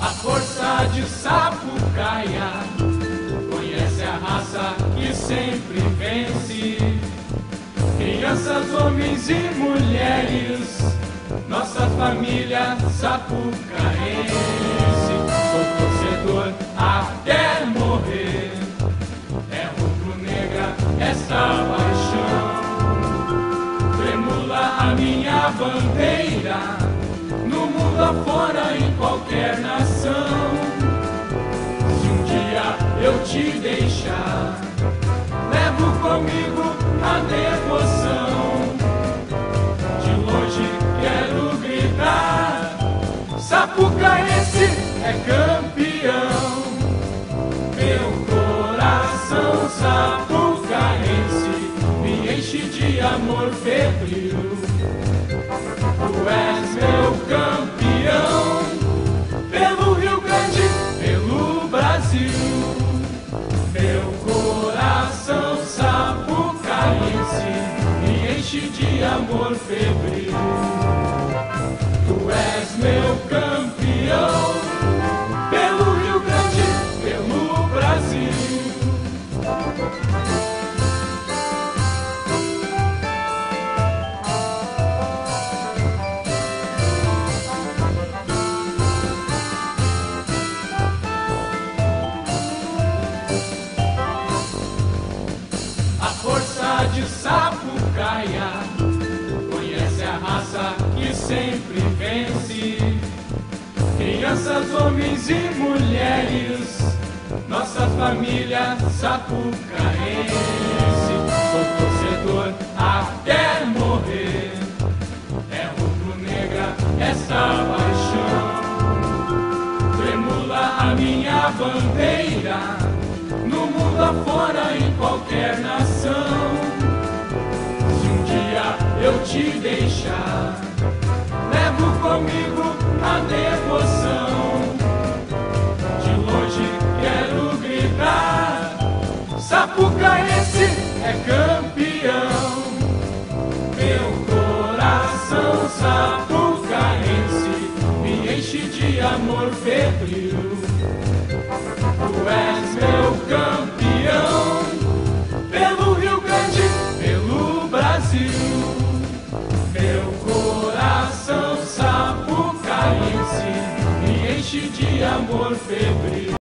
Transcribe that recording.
A força de Sapucaia conhece a raça que sempre vence. Crianças, homens e mulheres, nossa família sapucaense. Sou torcedor até morrer, é rubro-negra essa paixão. Tremula a minha bandeira, no mundo afora, em qualquer nação. Se um dia eu te deixar, levo comigo a devoção. De longe quero gritar, Sapucaense é campeão. Meu coração sapucaense me enche de amor febril. Tu és meu campeão, pelo Rio Grande, pelo Brasil. Meu coração sapucaense me enche de amor febril. Tu és meu campeão, pelo Rio Grande, pelo Brasil. De Sapucaia conhece a raça que sempre vence. Crianças, homens e mulheres, nossa família sapucaense. Sou torcedor até morrer, é rubro-negra essa paixão. Tremula a minha bandeira, no mundo afora, em qualquer nação. Eu te deixar, levo comigo a devoção. De longe quero gritar, Sapucaense é campeão. Meu coração sapucaense me enche de amor febril. Tu és meu campeão, pelo Rio Grande, pelo Brasil. Meu coração sapucaense me enche de amor febril.